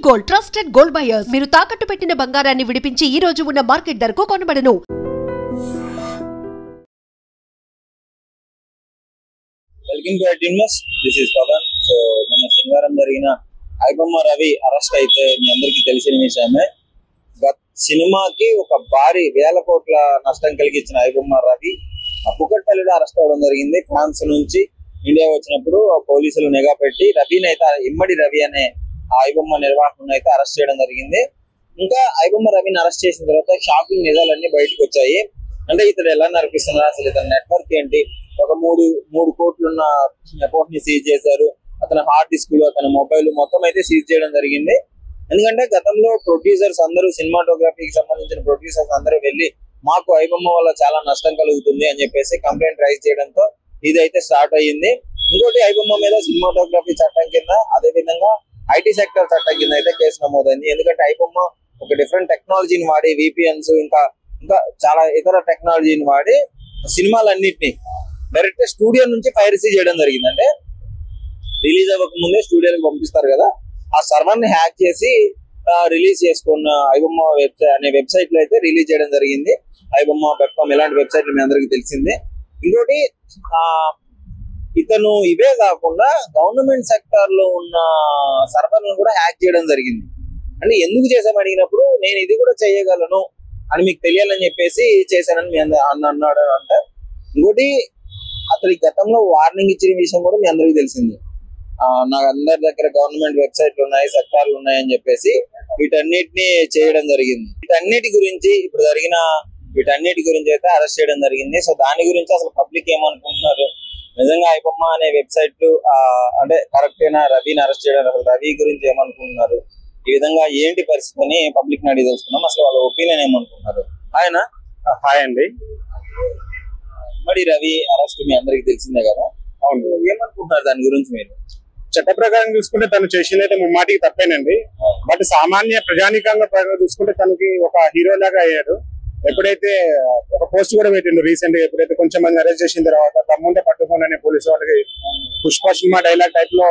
Gold trusted gold buyers మీరు తాకట్టు పెట్టిన బంగారాన్ని విడిపించి ఈ రోజు ఉన్న మార్కెట్ ధరకు కొనబడను. Welcome to IT news. This is Pavan. So మన శనివారం జరిగిన ఐబొమ్మ రవి అరెస్ట్ అయితే మీ అందరికీ తెలిసిన విషయమే. సినిమాకి ఒక భారీ వేల కోట్ల నష్టం కలిగించిన ఐబొమ్మ రవి కుకట్పల్లిలో అరెస్ట్ అవ్వడం జరిగింది. ఫ్రాన్స్ నుంచి ఇండియా వచ్చినప్పుడు పోలీసులు నిఘా పెట్టి రవిని అయితే ఇమ్మడి రవి అనే ఐబొమ్మ నిర్వాహకులను అయితే అరెస్ట్ చేయడం జరిగింది. ఇంకా ఐబొమ్మ రవిని అరెస్ట్ చేసిన తర్వాత షాకింగ్ నిజాలన్నీ బయటకు వచ్చాయి. అంటే ఇతడు ఎలా నడిపిస్తున్నారు, అసలు ఇతని నెట్వర్క్ ఏంటి, ఒక మూడు కోట్లున్న అకౌంట్ ని సీజ్ చేశారు, అతని హార్డ్ డిస్క్, అతని మొబైల్ మొత్తం అయితే సీజ్ చేయడం జరిగింది. ఎందుకంటే గతంలో ప్రొడ్యూసర్స్ అందరూ, సినిమాటోగ్రఫీకి సంబంధించిన ప్రొడ్యూసర్స్ అందరూ వెళ్ళి మాకు ఐబొమ్మ వల్ల చాలా నష్టం కలుగుతుంది అని చెప్పేసి కంప్లైంట్ రైజ్ చేయడంతో ఇదైతే స్టార్ట్ అయ్యింది. ఇంకోటి ఐబొమ్మ మీద సినిమాటోగ్రఫీ చట్టం కింద, అదే విధంగా ఐటీ సెక్టర్ చట్టం కింద అయితే కేసు నమోదైంది. ఎందుకంటే ఐబొమ్మ ఒక డిఫరెంట్ టెక్నాలజీని వాడి, VPNs ఇంకా చాలా ఇతర టెక్నాలజీని వాడి సినిమాలన్నింటినీ డైరెక్ట్ స్టూడియో నుంచి పైరసీ చేయడం జరిగింది. అంటే రిలీజ్ అవ్వక ముందే స్టూడియోకి పంపిస్తారు కదా, ఆ సర్వర్ ని హ్యాక్ చేసి రిలీజ్ చేసుకున్న ఐబొమ్మ అనే వెబ్సైట్ లో అయితే రిలీజ్ చేయడం జరిగింది. ఐబొమ్మ .com ఇలాంటి వెబ్సైట్లు మీ అందరికీ తెలిసిందే. ఇంకోటి ఇతను ఇవే కాకుండా గవర్నమెంట్ సెక్టర్ లో ఉన్న సర్వర్లను కూడా హ్యాక్ చేయడం జరిగింది. అంటే ఎందుకు చేసామని అడిగినప్పుడు నేను ఇది కూడా చేయగలను అని మీకు తెలియాలని చెప్పేసి చేశానని మీ అన్నాడు అంట. ఇంకోటి అతనికి గతంలో వార్నింగ్ ఇచ్చిన విషయం కూడా మీ అందరికీ తెలిసింది. నాకు అందరి దగ్గర గవర్నమెంట్ వెబ్సైట్లు ఉన్నాయి, సెక్టార్లు ఉన్నాయి అని చెప్పేసి వీటన్నిటిని చేయడం జరిగింది. వీటన్నిటి గురించి ఇప్పుడు జరిగిన వీటన్నిటి గురించి అయితే అరెస్ట్ చేయడం జరిగింది. సో దాని గురించి అసలు పబ్లిక్ ఏమనుకుంటున్నారు, నిజంగా ఐబొమ్మ అనే వెబ్సైట్లు అంటే కరెక్ట్ అయినా రవిని అరెస్ట్ చేయడం, అసలు రవి గురించి ఏమనుకుంటున్నారు, ఈ విధంగా ఏంటి పరిస్థితి అని పబ్లిక్ ని అడిగి తెలుసుకున్నాం. అసలు వాళ్ళ ఒపీనియన్ ఏమనుకుంటున్నారు. ఆయన హాయ్ అండి. మరి రవి అరెస్ట్ మీ అందరికి తెలిసిందే కదా, అవును, ఏమనుకుంటున్నారు దాని గురించి మీరు? చట్ట ప్రకారం చూసుకుంటే తను చేసింది అయితే ముమ్మాటికి తప్పేనండి. బట్ సామాన్య ప్రజానికంగా చూసుకుంటే తనకి ఒక హీరో లాగా అయ్యాడు. ఎప్పుడైతే ఒక పోస్ట్ కూడా పెట్టిండు రీసెంట్ గా, ఎప్పుడైతే కొంచెం మంది అరెస్ట్ చేసిన తర్వాత తమ్ముంటే పట్టుకోనని పోలీసు వాళ్ళకి పుష్ప సినిమా డైలాగ్ టైప్ లో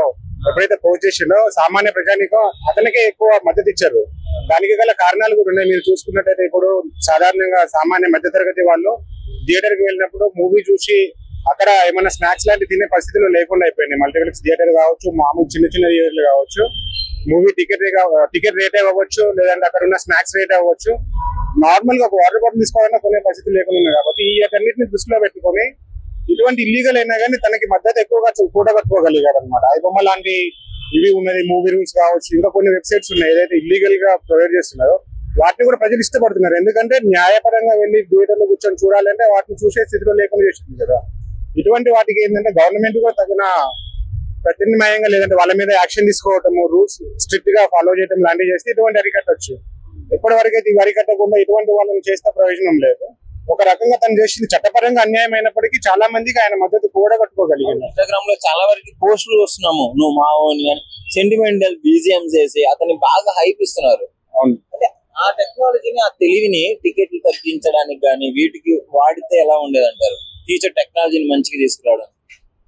ఎప్పుడైతే పోస్ట్ చేసిండో సామాన్య ప్రజానికం అతనికే ఎక్కువ మద్దతు ఇచ్చారు. దానికి గల కారణాలు కూడా ఉన్నాయి. మీరు చూసుకున్నట్టయితే ఇప్పుడు సాధారణంగా సామాన్య మధ్యతరగతి వాళ్ళు థియేటర్ కి వెళ్ళినప్పుడు మూవీ చూసి అక్కడ ఏమైనా స్నాక్స్ లాంటి తినే పరిస్థితులు లేకుండా అయిపోయింది. మల్టీప్లెక్స్ థియేటర్ కావచ్చు, మామూలు చిన్న థియేటర్లు కావచ్చు, మూవీ టికెట్ రేట్ అవ్వచ్చు, లేదంటే అక్కడ ఉన్న స్నాక్స్ రేట్ అవ్వచ్చు, నార్మల్ గా ఒక వాటర్ బాటిల్ తీసుకోవాలన్నా కొనే పరిస్థితి లేకుండా ఉన్నాయి. కాబట్టి ఈ అన్నింటిని దృష్టిలో పెట్టుకొని ఇటువంటి ఇల్లీగల్ అయినా కానీ తనకి మద్దతు ఎక్కువగా కూడగట్టుకోగలిగారు అనమాట. ఐబొమ్మ లాంటి ఇవి ఉన్నది, మూవీ రూల్స్ కావచ్చు, ఇంకా కొన్ని వెబ్సైట్స్ ఉన్నాయి ఏదైతే ఇల్లీగల్ గా ప్రొవైడ్ చేస్తున్నారో వాటిని కూడా ప్రజలు ఇష్టపడుతున్నారు. ఎందుకంటే న్యాయపరంగా వెళ్ళి థియేటర్లో కూర్చొని చూడాలంటే వాటిని చూసే స్థితిలో లేకుండా చేస్తుంది కదా. ఇటువంటి వాటికి ఏంటంటే గవర్నమెంట్ కూడా తగిన ప్రత్యామ్నాయంగా లేదంటే వాళ్ళ మీద యాక్షన్ తీసుకోవటము, రూల్స్ స్ట్రిక్ట్ గా ఫాలో చేయడం లాంటివి చేస్తే ఇటువంటి అరికట్టవచ్చు. ఎప్పటి అయితే ఇవి అరికట్టకుండా ఇటువంటి వాళ్ళని చేస్తే ప్రయోజనం లేదు. ఒక రకంగా తను చేసింది చట్టపరంగా అన్యాయం అయినప్పటికీ చాలా మందికి ఆయన మద్దతు కూడా కట్టుకోగలిగారు. ఇన్స్టాగ్రామ్ లో చాలా వరకు పోస్టులు వస్తున్నాము, నువ్వు మా ఓని అని సెంటిమెంటల్ BGM చేసి అతన్ని బాగా హైప్ ఇస్తున్నారు. అవును, అంటే ఆ టెక్నాలజీని, ఆ తెలివిని టికెట్లు తగ్గించడానికి కానీ వీటికి వాడితే ఎలా ఉండేది అంటారు? ఫ్యూచర్ టెక్నాలజీని మంచిగా తీసుకురావడం,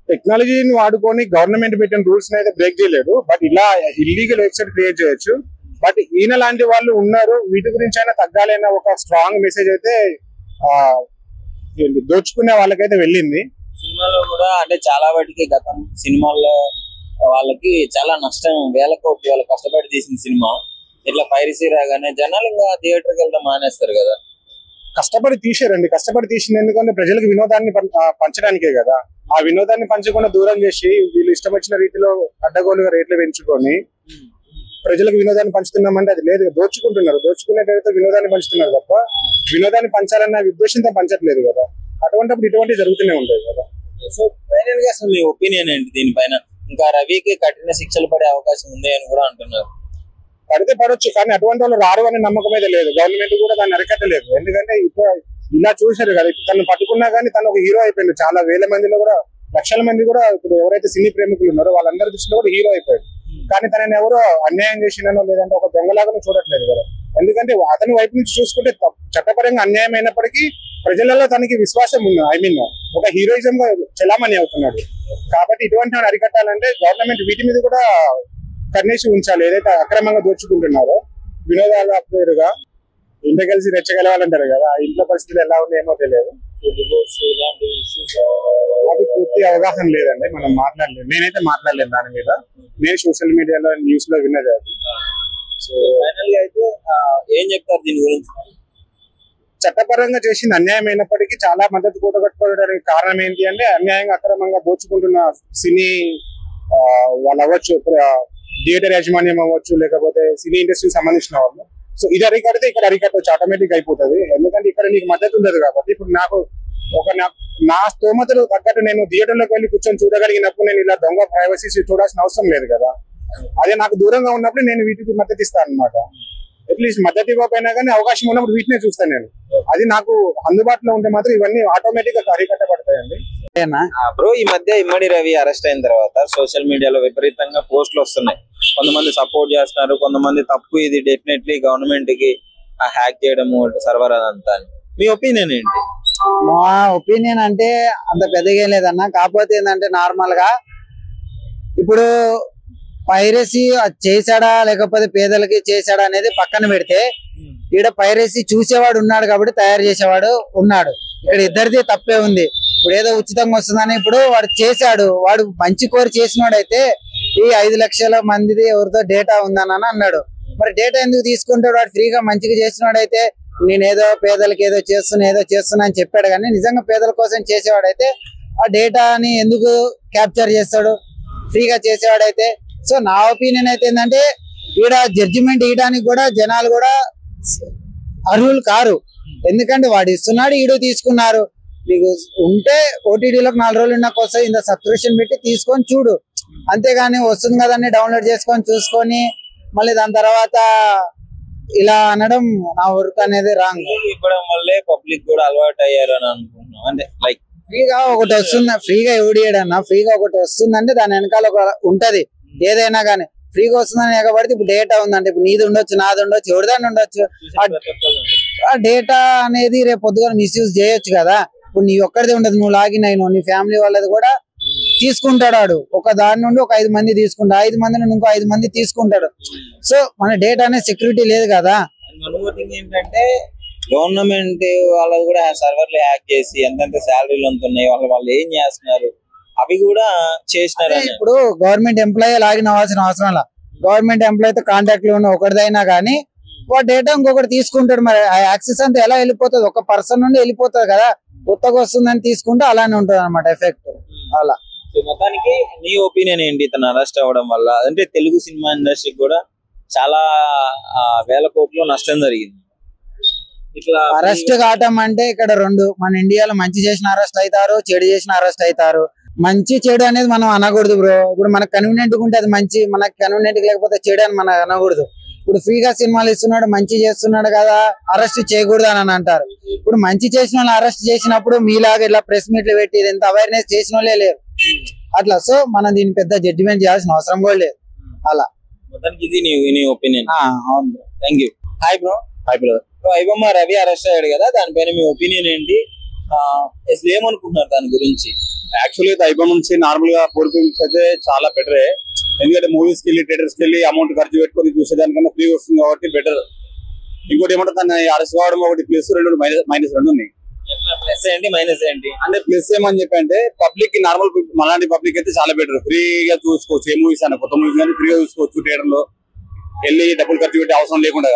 టెక్నాలజీని వాడుకొని గవర్నమెంట్ పెట్టిన రూల్స్ అయితే బ్రేక్ చేయలేదు. బట్ ఇలా ఇల్లీగల్ వెబ్సైట్ క్రియేట్ చేయొచ్చు. బట్ ఈయన లాంటి వాళ్ళు ఉన్నారు, వీటి గురించి అయినా తగ్గాలన్న ఒక స్ట్రాంగ్ మెసేజ్ అయితే దోచుకునే వాళ్ళకైతే వెళ్ళింది. సినిమాలో కూడా అంటే చాలా వాటికి గతం సినిమాల్లో వాళ్ళకి చాలా నష్టం, వేల కోట్లు వాళ్ళు కష్టపడి తీసిన సినిమా ఇట్లా పైరసీ రాగానే జనాలు ఇంకా థియేటర్కి వెళ్ళడం మానేస్తారు కదా. కష్టపడి తీసారండి, కష్టపడి తీసింది ఎందుకంటే ప్రజలకు వినోదాన్ని పంచడానికే కదా. ఆ వినోదాన్ని పంచకుండా దూరం చేసి వీళ్ళు ఇష్టం వచ్చిన రీతిలో అడ్డగోలుగా రేట్లు పెంచుకొని ప్రజలకు వినోదాన్ని పంచుతున్నామంటే అది లేదు, దోచుకుంటున్నారు. దోచుకునేటైతే వినోదాన్ని పంచుతున్నారు తప్ప వినోదాన్ని పంచాలన్న ఉద్దేశంతో పంచట్లేదు కదా. అటువంటిప్పుడు ఇటువంటివి జరుగుతూనే ఉంటాయి కదా. సో ఫైనల్ గా అసలు మీ ఒపీనియన్ ఏంటి దీనిపైన? ఇంకా రవికి కఠిన శిక్షలు పడే అవకాశం ఉంది అని కూడా అంటున్నారు. పడితే పడవచ్చు, కానీ అటువంటి వాళ్ళు రారు అనే నమ్మకం అయితే లేదు. గవర్నమెంట్ కూడా దాన్ని అరికట్టలేదు. ఎందుకంటే ఇప్పుడు ఇలా చూశారు కదా, ఇప్పుడు తను పట్టుకున్నా కానీ తను ఒక హీరో అయిపోయింది. చాలా వేల మందిలో కూడా, లక్షల మంది కూడా ఇప్పుడు ఎవరైతే సినీ ప్రేమికులు ఉన్నారో వాళ్ళందరి దృష్టిలో కూడా హీరో అయిపోయాడు. కానీ తనని ఎవరో అన్యాయం చేసినానో లేదంటే ఒక దొంగలాగానే చూడట్లేదు కదా. ఎందుకంటే అతని వైపు నుంచి చూసుకుంటే చట్టపరంగా అన్యాయం అయినప్పటికీ ప్రజలలో తనకి విశ్వాసం ఉంది. ఒక హీరోయిజం గా చలామణి అవుతున్నాడు. కాబట్టి ఇటువంటి అరికట్టాలంటే గవర్నమెంట్ వీటి మీద కూడా కన్నేసి ఉంచాలి. ఏదైతే అక్రమంగా దోచుకుంటున్నారో వినోదాల పేరుగా ఇంట్లో కలిసి రెచ్చగలవాలంటారు కదా, ఆ ఇంట్లో పరిస్థితులు ఎలా ఉన్నాయేమో తెలియదు. అది పూర్తి అవగాహన లేదండి, మనం మాట్లాడలేదు, నేనైతే మాట్లాడలేదు దాని మీద. నేను సోషల్ మీడియాలో న్యూస్ లో విన్నది అది. సో ఫైనల్ గా అయితే ఏం చెప్తారు దీని గురించి? చట్టపరంగా చేసిన అన్యాయం అయినప్పటికీ చాలా మద్దతు కూడగట్టుకోవడానికి కారణం ఏంటి అంటే, అన్యాయంగా అక్రమంగా దోచుకుంటున్న సినీ వాళ్ళు అవ్వచ్చు, థియేటర్ యాజమాన్యం అవ్వచ్చు, లేకపోతే సినీ ఇండస్ట్రీకి సంబంధించిన వాళ్ళు. సో ఇది అరికడితే ఇక్కడ అరికట్టవచ్చు, ఆటోమేటిక్ అయిపోతుంది. ఎందుకంటే ఇక్కడ నీకు మద్దతు ఉండదు కాబట్టి. ఇప్పుడు నాకు నా స్తోమతలు తగ్గట్టు నేను థియేటర్లోకి వెళ్ళి కూర్చొని చూడగలిగినప్పుడు నేను ఇలా దొంగ ప్రైవసీ చూడాల్సిన అవసరం లేదు కదా. అదే నాకు దూరంగా ఉన్నప్పుడు నేను వీటికి మద్దతు ఇస్తాను అనమాట. అట్లీస్ట్ మద్దతు ఇవ్వకపోయినా కానీ అవకాశం ఉన్నప్పుడు వీటినే చూస్తాను నేను. అది నాకు అందుబాటులో ఉంటే మాత్రం ఇవన్నీ ఆటోమేటిక్ గా అరికట్టబడతాయండి. బ్రో, ఈ మధ్య ఇమ్మడి రవి అరెస్ట్ అయిన తర్వాత సోషల్ మీడియాలో విపరీతంగా పోస్టులు వస్తున్నాయి. కొంతమంది సపోర్ట్ చేస్తున్నారు, కొంతమంది తప్పు, ఇది డెఫినెట్లీ గవర్నమెంట్ కి హ్యాక్ చేయడము సర్వర్ అదంతా. మీ ఒపీనియన్ ఏంటి? మా ఒపీనియన్ అంటే అంత పెద్దగా ఏం లేదన్న. కాకపోతే ఏంటంటే నార్మల్ గా ఇప్పుడు పైరసీ చేశాడా లేకపోతే పేదలకి చేశాడా అనేది పక్కన పెడితే, ఈడ పైరసీ చూసేవాడు ఉన్నాడు కాబట్టి తయారు చేసేవాడు ఉన్నాడు. ఇక్కడ ఇద్దరిది తప్పే ఉంది. ఇప్పుడు ఏదో ఉచితంగా వస్తుందని ఇప్పుడు వాడు చేశాడు, వాడు మంచి కోరి చేసినోడైతే ఈ 5 లక్షల మందిది ఎవరితో డేటా ఉందని అన్నాడు. మరి డేటా ఎందుకు తీసుకుంటాడు? వాడు ఫ్రీగా మంచిగా చేసినోడైతే నేనేదో పేదలకి ఏదో చేస్తున్నా అని చెప్పాడు. కానీ నిజంగా పేదల కోసం చేసేవాడైతే ఆ డేటాని ఎందుకు క్యాప్చర్ చేస్తాడు ఫ్రీగా చేసేవాడైతే? సో నా ఒపీనియన్ అయితే ఏంటంటే, ఈడ జడ్జిమెంట్ ఇవ్వడానికి కూడా జనాలు కూడా అర్హులు కారు. ఎందుకంటే వాడు ఇస్తున్నాడు, ఈడు తీసుకున్నారు. మీకు ఉంటే ఓటీటీలోకి 4 రోజులు ఉన్న కోసం ఇంత సబ్స్క్రిప్షన్ పెట్టి తీసుకొని చూడు, అంతేగాని వస్తుంది కదని డౌన్లోడ్ చేసుకొని చూసుకొని మళ్ళీ దాని తర్వాత ఇలా అనడం నా వర్క్ అనేది రాంగ్. ఇవ్వడం వల్లే పబ్లిక్ కూడా అలవాటు అయ్యారు అని అనుకుంటున్నాం. అంటే లైక్ ఫ్రీగా ఒకటి వస్తుంది, ఫ్రీగా ఎవడన్నా ఫ్రీగా ఒకటి వస్తుందంటే దాని వెనకాల ఒక ఉంటది. ఏదైనా కానీ ఫ్రీగా వస్తుందని ఎగబడితే ఇప్పుడు డేటా ఉందంటే ఇప్పుడు నీది ఉండొచ్చు, నాది ఉండొచ్చు, ఎవరిదాన్ని ఉండొచ్చు. ఆ డేటా అనేది రేపు పొద్దుగా మిస్యూజ్ చేయొచ్చు కదా. ఇప్పుడు నీ ఒక్కడిదే ఉండదు, నువ్వు లాగిన్ అయినావు, నీ ఫ్యామిలీ వాళ్ళది కూడా తీసుకుంటాడు. ఒక దాని నుండి ఒక 5 మంది తీసుకుంటాడు, 5 మంది నుండి ఇంకో 5 మంది తీసుకుంటాడు. సో మన డేటా అనేది సెక్యూరిటీ లేదు కదా. ఏంటంటే గవర్నమెంట్ వాళ్ళది కూడా సర్వర్లు హ్యాక్ చేసి ఎంతెంత శాలరీలు అంతున్నాయి, వాళ్ళు ఏం చేస్తున్నారు అవి కూడా చేసినారు. ఇప్పుడు గవర్నమెంట్ ఎంప్లాయీ లాగిన్ అవ్వాల్సిన అవసరం లా, గవర్నమెంట్ ఎంప్లాయీతో కాంటాక్ట్ లో ఉన్న ఒకటిదైనా కానీ వాడు డేటా ఇంకొకటి తీసుకుంటాడు. మరి ఆ యాక్సెస్ అంతా ఎలా వెళ్ళిపోతుంది? ఒక పర్సన్ నుండి వెళ్ళిపోతుంది కదా. కొత్తగా వస్తుందని తీసుకుంటే అలానే ఉంటుంది అనమాట ఎఫెక్ట్. అలా మొత్తానికి నీ ఒపీనియన్ ఏంటి ఇతను అరెస్ట్ అవ్వడం వల్ల? అంటే తెలుగు సినిమా ఇండస్ట్రీకి కూడా చాలా వేల కోట్లు నష్టం జరిగింది. ఇట్లా అరెస్ట్ కావటం అంటే ఇక్కడ 2, మన ఇండియాలో మంచి చేసిన అరెస్ట్ అవుతారు, చెడు చేసిన అరెస్ట్ అవుతారు. మంచి చెడు అనేది మనం అనకూడదు బ్రో. ఇప్పుడు మనకు కన్వీనియంట్ ఉంటే అది మంచి, మనకు కన్వీనియంట్ లేకపోతే చెడు అని మనం అనకూడదు. ఇప్పుడు ఫ్రీగా సినిమాలు ఇస్తున్నాడు, మంచి చేస్తున్నాడు కదా, అరెస్ట్ చేయకూడదు అని అంటారు. ఇప్పుడు మంచి చేసిన వాళ్ళు అరెస్ట్ చేసినప్పుడు మీలాగా ఇలా ప్రెస్ మీట్లు పెట్టి ఇంత అవేర్నెస్ చేసిన వాళ్ళే లేరు అట్లా. సో మనం దీన్ని పెద్ద జడ్జిమెంట్ చేయాల్సిన అవసరం కూడా లేదు. అలా మొత్తానికి ఇది నీ ఒపీనియన్. అవును bro. Thank you. Hi bro. Hi bro. IBomma Ravi arrest అయ్యాడు కదా, దానిపైన మీ ఒపీనియన్ ఏంటి? అసలు ఏమనుకుంటున్నారు దాని గురించి? యాక్చువల్లీ ఐబొమ్మ నుంచి నార్మల్ గా పూర్ ఫిల్మ్స్ అయితే చాలా బెటరే. ఎందుకంటే మూవీస్ కి వెళ్ళి థియేటర్స్ కి వెళ్ళి అమౌంట్ ఖర్చు పెట్టుకుని చూసేదానికన్నా ఫ్రీ వస్తుంది కాబట్టి బెటర్. ఇంకోటి ఏమంటే దాన్ని అరెస్ట్ కావడం ఒకటి ప్లస్, 2 మైనస్ 2 ఉన్నాయి. ప్లస్ ఏంటి మైనస్ ఏంటి? అంటే ప్లస్ ఏమని చెప్పంటే పబ్లిక్ కి నార్మల్ మనలాంటి పబ్లిక్ అయితే చాలా బెటర్. ఫ్రీగా చూసుకోవచ్చు, ఏ మూవీస్ అయినా కొత్త మూవీస్ కానీ ఫ్రీగా చూసుకోవచ్చు థియేటర్ లో వెళ్ళి డబ్బులు ఖర్చు పెట్టే అవసరం లేకుండా.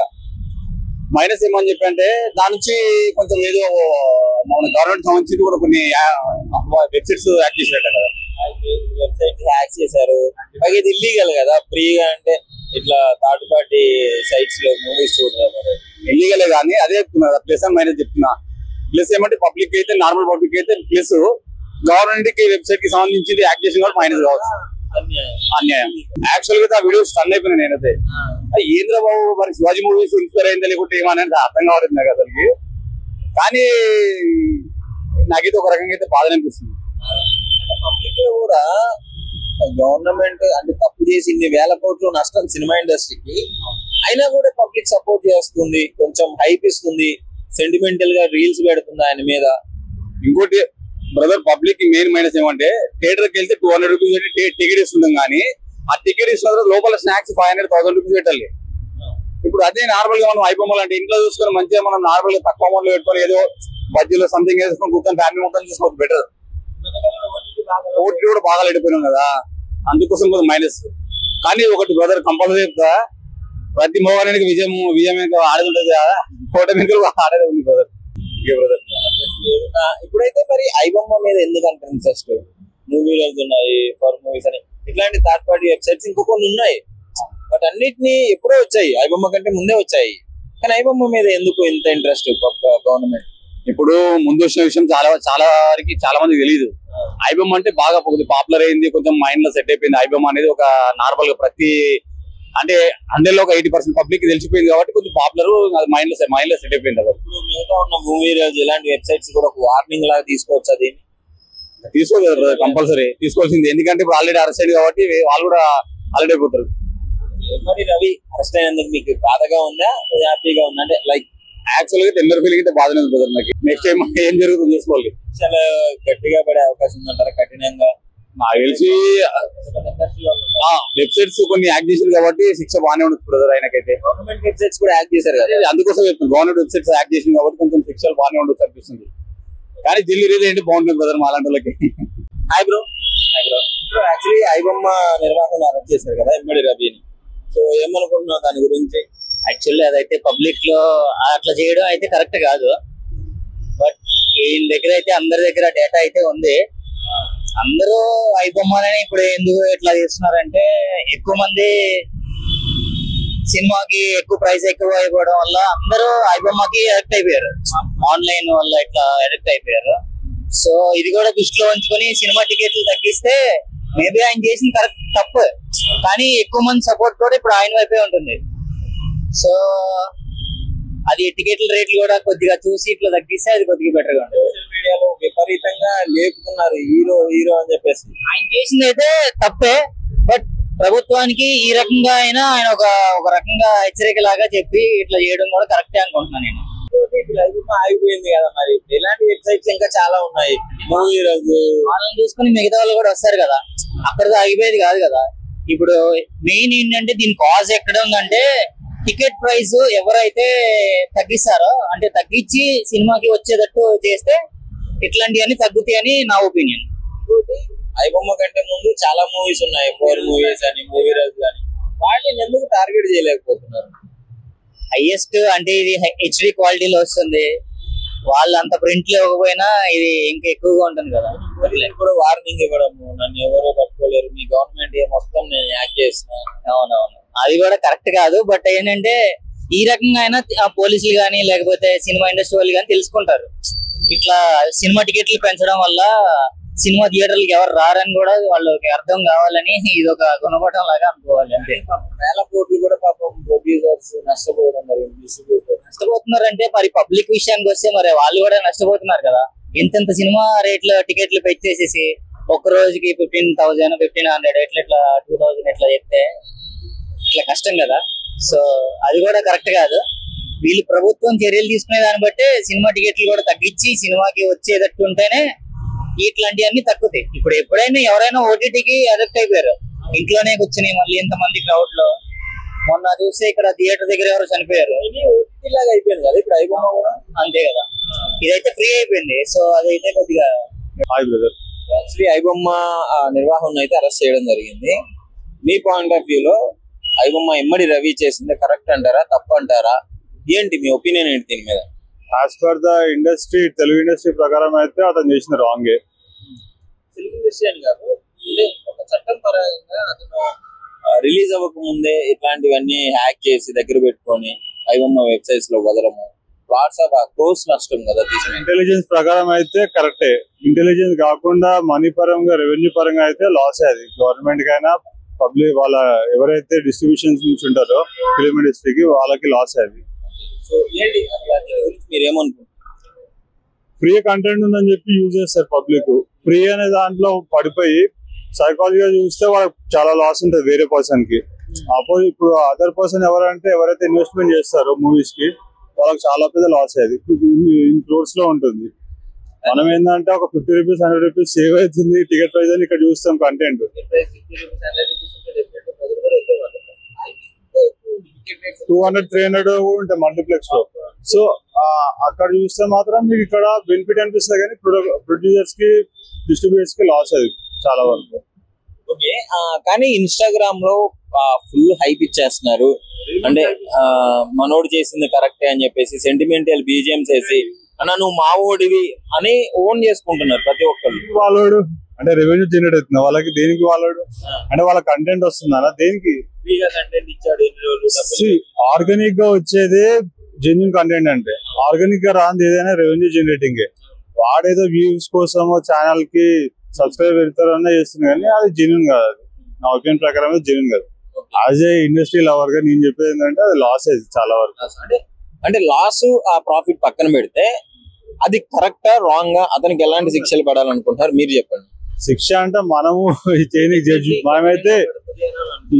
మైనస్ ఏమని చెప్పంటే దాని నుంచి కొంచెం ఏదో మన గవర్నమెంట్ సంబంధించి కూడా కొన్ని వెబ్సైట్స్ యాక్ట్ చేసినట్టు కదా. వెబ్సైట్ హ్యాక్ చేశారు, పైగా ఇది ఇల్లీగల్ కదా. ఫ్రీగా అంటే ఇట్లా థర్డ్ పార్టీ సైట్స్ లో మూవీస్ చూడరు, ఇల్లీగలే కానీ అదే ప్లస్ అండ్ మైనస్ చెప్తున్నా. ప్లస్ ఏమంటే పబ్లిక్ అయితే నార్మల్ పబ్లిక్ అయితే ప్లస్, గవర్నమెంట్ కి వెబ్సైట్ కి సంబంధించి యాక్ట్ చేసిన కూడా మైనస్ కావచ్చు. అన్యాయం. యాక్చువల్ గా ఆ వీడియో స్టన్ అయిపోయినా నేనైతే. ఏంద్ర బాబు మరి శివాజీ మూవీస్ ఇన్స్పైర్ అయిందా లేకుంటే ఏమనేది అర్థం కావట్లేదు నాకు అసలుకి. కానీ నాకైతే ఒక రకంగా అయితే బాధ అనిపిస్తుంది. పబ్లిక్ లో కూడా గవర్నమెంట్ అంటే తప్పు చేసింది, వేల కోట్లు నష్టం సినిమా ఇండస్ట్రీకి, అయినా కూడా పబ్లిక్ సపోర్ట్ చేస్తుంది, కొంచెం హైప్ ఇస్తుంది, సెంటిమెంటల్ గా రీల్స్ పెడుతుంది ఆయన మీద. ఇంకోటి బ్రదర్, పబ్లిక్ మెయిన్ మైనస్ ఏమంటే థియేటర్ కి వెళ్తే 200 రూపీస్ టికెట్ ఇస్తుంటాం కానీ ఆ టికెట్ ఇస్తున్న లోపల స్నాక్స్ 500,000 రూపీస్ పెట్టాలి. ఇప్పుడు అదే నార్మల్ గా మనం ఐబొమ్మలు అంటే ఇంట్లో చూసుకొని మంచిగా మనం నార్మల్ గా తక్కువ అమౌంట్ పెట్టుకొని ఏదో బడ్జెట్ లో సంథింగ్ వేసుకొని కూర్చొని ఫ్యామిలీ మొత్తం చూసుకోవచ్చు బెటర్. ఓటీ కూడా బాగా వెళ్ళిపోయినాం కదా, అందుకోసం కొంచెం మైనస్. కానీ ఒకటి బ్రదర్ కంపల్సరీ చెప్తా, ప్రతి మోగానికి విజయం ఆడేది ఉంటుంది కదా, ఓటమి ఆడేది ఉంది బ్రదర్. ఇప్పుడైతే మరి ఐబొమ్మ మీద ఎందుకంటే ఇంట్రెస్ట్? మూవీస్ ఉన్నాయి, ఫర్ మూవీస్ అని ఇట్లాంటి థర్డ్ పార్టీ వెబ్సైట్స్ ఇంకో కొన్ని ఉన్నాయి, బట్ అన్నిటిని ఎప్పుడో వచ్చాయి, ఐబొమ్మ కంటే ముందే వచ్చాయి. కానీ ఐబొమ్మ మీద ఎందుకు ఇంత ఇంట్రెస్ట్ గవర్నమెంట్? ఇప్పుడు ముందు వచ్చిన విషయం చాలా వరకు చాలా మందికి తెలియదు. ఐబొమ్మ అంటే బాగా పాపులర్ అయింది, కొంచెం మైండ్ లో సెట్ అయిపోయింది. ఐబొమ్మ అనేది ఒక నార్మల్ గా ప్రతి అంటే 100లో ఒక 80% పబ్లిక్ తెలిసిపోయింది కాబట్టి కొంచెం పాపులర్ మైండ్ లో సెట్ అయిపోయింది. ఇప్పుడు మిగతా ఉన్న మూవీ రోజు ఇలాంటి వెబ్సైట్స్ కూడా ఒక వార్నింగ్ లాగా తీసుకోవచ్చు, అది తీసుకోలేదు కంపల్సరీ తీసుకోవాల్సింది. ఎందుకంటే ఇప్పుడు ఆల్రెడీ అరెస్ట్ అయింది కాబట్టి వాళ్ళు కూడా ఆల్రెడీ అయిపోతారు. మరి రవి అరెస్ట్ అయినందుకు మీకు బాధగా ఉందా, హ్యాపీగా ఉందా? అంటే లైక్ యాక్చువల్ గా టెండర్ ఫీలింగ్ అయితే బాధనే ఉంది బ్రదర్. నాకు నెక్స్ట్ టైం ఏం జరుగుతుంది చూసుకోవాలి. చాలా గట్టిగా పడే అవకాశం ఉందంటారా? కఠినంగా నాకు తెలిసి వెబ్సైట్స్ కొన్ని యాక్ట్ చేశారు కాబట్టి శిక్ష బాగానే ఉంటుంది బ్రదర్. ఆయనకైతే గవర్నమెంట్ వెబ్సైట్స్ కూడా యాక్ట్ చేశారు కదా, అందుకోసం చెప్తాను గవర్నమెంట్ వెబ్సైట్స్ యాక్ట్ చేసింది కాబట్టి కొంచెం శిక్షలు బాగానే ఉండొచ్చు అనిపిస్తుంది. కానీ ఢిల్లీ రీతి ఏంటి బాగుంటుంది బ్రదర్ మా అలాంటి వాళ్ళకి. Hi bro. యాక్చువల్లీ ఐబొమ్మ నిర్వాహకులు అరెస్ట్ చేశారు కదా ఇమ్మడి రవిని, సో ఏమనుకుంటున్నావు దాని గురించి? యాక్చువల్లీ అదైతే పబ్లిక్ లో అట్లా చేయడం అయితే కరెక్ట్ కాదు. బట్ వీళ్ళ దగ్గర అయితే అందరి దగ్గర డేటా అయితే ఉంది. అందరూ ఐబొమ్మని ఇప్పుడు ఎందుకు ఇట్లా చేస్తున్నారంటే ఎక్కువ మంది సినిమాకి ఎక్కువ ప్రైస్ ఎక్కువ అయిపోవడం వల్ల అందరూ ఐబొమ్మకి అడిక్ట్ అయిపోయారు, ఆన్లైన్ వల్ల ఇట్లా అడిక్ట్ అయిపోయారు. సో ఇది కూడా దృష్టిలో ఉంచుకొని సినిమా టికెట్లు తగ్గిస్తే మేబీ ఆయన చేసిన కరెక్ట్ తప్పు, కానీ ఎక్కువ మంది సపోర్ట్ కూడా ఇప్పుడు ఆయన వైపే ఉంటుంది. సో అది టికెట్ల రేట్లు కూడా కొద్దిగా చూసి ఇట్లా తగ్గిస్తే అది కొద్దిగా బెటర్ గా ఉంటుంది. సోషల్ మీడియాలో విపరీతంగా లేపుతున్నారు హీరో హీరో అని చెప్పేసి. ఆయన చేసింది అయితే తప్పే, బట్ ప్రభుత్వానికి ఈ రకంగా అయినా ఆయన ఒక రకంగా హెచ్చరిక లాగా చెప్పి ఇట్లా చేయడం కూడా కరెక్టే అనుకుంటున్నాను నేను. ఆగిపోయింది కదా, మరి ఇలాంటి వెబ్సైట్స్ ఇంకా చాలా ఉన్నాయి. మూవీ రోజు వాళ్ళని చూసుకుని మిగతా వాళ్ళు కూడా వస్తారు కదా, అక్కడితో ఆగిపోయేది కాదు కదా. ఇప్పుడు మెయిన్ ఏంటంటే దీని కాజ్ ఎక్కడ ఉందంటే టికెట్ ప్రైస్ ఎవరైతే తగ్గిస్తారో అంటే తగ్గించి సినిమాకి వచ్చేటట్టు చేస్తే ఇట్లాంటివన్నీ తగ్గుతాయని నా ఒపీనియన్. ఐబొమ్మ కంటే ముందు చాలా మూవీస్ ఉన్నాయి, 4 మూవీస్ అని, మూవీ రోజు కానీ, వాటిని ఎందుకు టార్గెట్ చేయలేకపోతున్నారు? హైయెస్ట్ అంటే ఇది హెచ్డి క్వాలిటీలో వస్తుంది, వాళ్ళు అంత ప్రింట్ లో ఇవ్వకపోయినా ఇది ఇంకా ఎక్కువగా ఉంటుంది కదా. కూడా వార్నింగ్ ఇవ్వడము, నన్ను ఎవరో పట్టుకోలేరు, మీ గవర్నమెంట్ మొత్తం నేను యాక్ట్ చేస్తున్నాను. అవునవును, అది కూడా కరెక్ట్ కాదు. బట్ ఏంటంటే ఈ రకంగా అయినా పోలీసులు కానీ లేకపోతే సినిమా ఇండస్ట్రీ వాళ్ళు కానీ తెలుసుకుంటారు. ఇట్లా సినిమా టికెట్లు పెంచడం వల్ల సినిమా థియేటర్లకు ఎవరు రారని కూడా వాళ్ళకి అర్థం కావాలని ఇది ఒక గుణపటం లాగా అనుకోవాలి. అంటే వేల కోట్లు కూడా పాపం ప్రొడ్యూసర్స్ నష్టపోవడం నష్టపోతున్నారంటే మరి పబ్లిక్ విషయానికి వస్తే మరి వాళ్ళు కూడా నష్టపోతున్నారు కదా. ఇంత సినిమా రేట్లు టికెట్లు పెట్టేసేసి ఒక్క రోజుకి 15,000 1,500 ఇట్లా 2,000 ఇట్లా చెప్తే ఇట్లా కష్టం కదా. సో అది కూడా కరెక్ట్ కాదు. వీళ్ళు ప్రభుత్వం చర్యలు తీసుకునే దాన్ని బట్టి సినిమా టికెట్లు కూడా తగ్గించి సినిమాకి వచ్చేటట్టు ఉంటేనే ఇట్లాంటివన్నీ తగ్గుతాయి. ఇప్పుడు ఎప్పుడైనా ఎవరైనా ఓటీటీకి అడిక్ట్ అయిపోయారు, ఇంట్లోనే కూర్చుని మళ్ళీ ఇంతమంది క్రౌడ్ లో. మొన్న చూస్తే ఇక్కడ థియేటర్ దగ్గర ఎవరు చనిపోయారు, ఓటీటీ లాగా అయిపోయింది కదా ఇప్పుడు ఐబొమ్మ కూడా. అంతే కదా, ఇదైతే ఫ్రీ అయిపోయింది. సో అదైతే కొద్దిగా యాక్చువల్లీ ఐబొమ్మ నిర్వాహకులను అయితే అరెస్ట్ చేయడం జరిగింది. మీ పాయింట్ ఆఫ్ వ్యూ లో ఐబొమ్మ ఇమ్మడి రవి చేసింది కరెక్ట్ అంటారా, తప్పు అంటారా? ఏంటి మీ ఒపీనియన్ ఏంటి దీని మీద? As per the industry, Telugu industry ప్రకారం అయితే అతను చేసిన రాంగే. తెలుగు ఇండస్ట్రీ అని కాదు, ఒక చట్టం పరంగా అతను రిలీజ్ అవ్వక ముందే ఇట్లాంటివన్నీ హ్యాక్ చేసి దగ్గర పెట్టుకొని ఐబొమ్మ వెబ్సైట్స్ లో వదలము, వాట్సాప్ క్రోస్ నష్టం కదా. ఇంటెలిజెన్స్ ప్రకారం అయితే కరెక్టే. ఇంటెలిజెన్స్ కాకుండా మనీ పరంగా, రెవెన్యూ పరంగా అయితే లాస్. అది గవర్నమెంట్ కైనా పబ్లిక్ వాళ్ళ ఎవరైతే డిస్ట్రిబ్యూషన్స్ నుంచి ఉంటారో ఫిలిం ఇండస్ట్రీకి వాళ్ళకి లాస్. అది ఫ్రీ కంటెంట్ ఉందని చెప్పి యూజ్ చేస్తారు పబ్లిక్. ఫ్రీ అనే దాంట్లో పడిపోయి సైకాలజీగా చూస్తే వాళ్ళకి చాలా లాస్ ఉంటుంది వేరే పర్సన్ కి. ఇప్పుడు అదర్ పర్సన్ ఎవరైతే ఇన్వెస్ట్మెంట్ చేస్తారో మూవీస్ కి వాళ్ళకి చాలా పెద్ద లాస్. అది క్రోర్స్ లో ఉంటుంది. మనం ఏంటంటే ఒక 50 రూపీస్ 100 రూపీస్ సేవ్ అవుతుంది టికెట్ ప్రైస్ అని ఇక్కడ చూస్తాం కంటెంట్. 200-300 ఉంటాయి మల్టీప్లెక్స్ లో. సో అక్కడ చూస్తే మాత్రం మీకు ఇక్కడ బెనిఫిట్ అనిపిస్తుంది, కానీ ప్రొడ్యూసర్స్ కి డిస్ట్రిబ్యూటర్స్ కి లాస్ అది చాలా వరకు. ఓకే, కానీ ఇన్స్టాగ్రామ్ లో ఫుల్ హైప్ ఇచ్చేస్తున్నారు. అంటే మనోడు చేసింది కరెక్టే అని చెప్పేసి సెంటిమెంటల్ బీజిఎంస్ వేసి అన్న నువ్వు మా ఓడివి అని ఓన్ చేసుకుంటున్నారు ప్రతి ఒక్కళ్ళు. వాళ్ళోడు అంటే రెవెన్యూ జనరేట్ అవుతుంది వాళ్ళకి, దేనికి వాళ్ళోడు అంటే వాళ్ళ కంటెంట్ వస్తుందా దేనికి? కంటెంట్ ఇచ్చాడు ఆర్గానిక్ గా వచ్చేదే జెన్యున్ కంటెంట్. అంటే ఆర్గానిక్ గా రాంది ఏదైనా రెవెన్యూ జనరేటింగ్. వాడేదో వ్యూస్ కోసమో ఛానల్ కి సబ్స్క్రైబ్ పెడతారు అన్న చేస్తుంది, కానీ అది జెన్యున్ కాదు. అది నా ఒపీనియన్ ప్రకారం జెన్యున్ కాదు. యాజ్ ఏ ఇండస్ట్రీ లవర్ గా నేను చెప్పేది ఏంటంటే అది లాస్ అయింది చాలా వరకు. అంటే లాస్ ఆ ప్రాఫిట్ పక్కన పెడితే అది కరెక్టా రాంగ్, అతనికి ఎలాంటి శిక్షలు పడాలనుకుంటారు మీరు చెప్పండి. శిక్ష అంటే మనము చేయడానికి జడ్జి, మనమైతే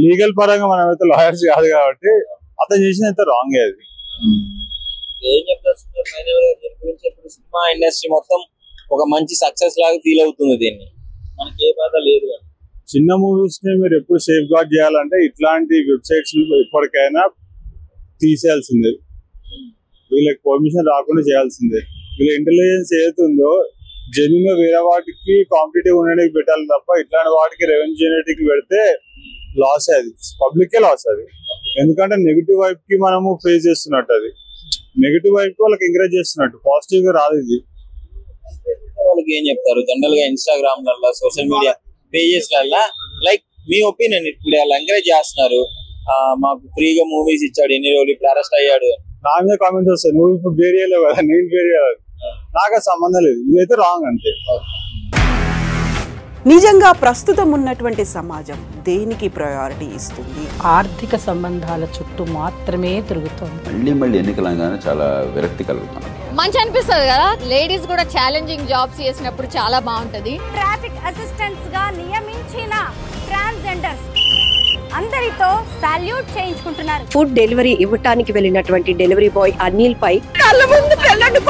లీగల్ పరంగా మనమైతే లాయర్స్ కాదు కాబట్టి అతను చేసిన అయితే రాంగ్. అది ఏం చెప్తారు సినిమా ఇండస్ట్రీ మొత్తం ఒక మంచి సక్సెస్ లాగా ఫీల్ అవుతుంది, దీన్ని మనకి ఏ బాధ లేదు. చిన్న మూవీస్ ని మీరు ఎప్పుడు సేఫ్ గార్డ్ చేయాలంటే ఇట్లాంటి వెబ్సైట్స్ ఎప్పటికైనా తీసేయాల్సిందే, వీళ్ళకి పర్మిషన్ రాకుండా చేయాల్సిందే. వీళ్ళ ఇంటెలిజెన్స్ ఏదైతుందో జెన్యున్ గా వేరే వాటికి కాంపిటేటివ్ ఉండడానికి పెట్టాలి తప్ప ఇట్లాంటి వాటికి రెవెన్యూ జనరేటింగ్ పెడితే లాస్. అది పబ్లిక్ కే లాస్. అది ఎందుకంటే నెగిటివ్ వైపు కి మనము ఫేస్ చేస్తున్నట్టు, అది నెగిటివ్ వైపు వాళ్ళకి ఎంకరేజ్ చేస్తున్నట్టు, పాజిటివ్ గా రాదు. ఇది వాళ్ళకి ఏం చెప్తారు జనరల్ గా ఇన్స్టాగ్రామ్ లలో సోషల్ మీడియా పేజెస్ లలో, లైక్ మీ ఒపీనియన్ ఇప్పుడు వాళ్ళు ఎంకరేజ్ చేస్తున్నారు, మాకు ఫ్రీగా మూవీస్ ఇచ్చాడు ఎన్ని రోజులు ఇప్పుడు అరెస్ట్ అయ్యాడు, నా మీద కామెంట్స్ వస్తాయి, నువ్వు ఇప్పుడు బేర్ చేయలేవు కదా, నేను బేర్ చేయాలి, నాకు సంబంధం లేదు, ఇదైతే రాంగ్ అంతే. నిజంగా ప్రస్తుతం ఉన్నటువంటి సమాజం దేనికి ప్రయారిటీ ఇస్తుంది? ఆర్థిక సంబంధాల చుట్టూ మాత్రమే తిరుగుతుంది. మళ్ళీ ఎన్నికలంగానే చాలా విరక్తి కలుగుతాను. మంచి అనిపిస్తుంది కదా, లేడీస్ కూడా ఛాలెంజింగ్ జాబ్స్ చేసినప్పుడు చాలా బాగుంటది. ట్రాఫిక్ అసిస్టెంట్స్ గా నియమించిన ట్రాన్స్జెండర్స్ అందరితో సాల్యూట్ చేయించుకుంటున్నారు. ఫుడ్ డెలివరీ ఇవ్వటానికి వెళ్ళినటువంటి డెలివరీ బాయ్ అనిల్ పై కళ్ళ ముందు పెళ్ళండి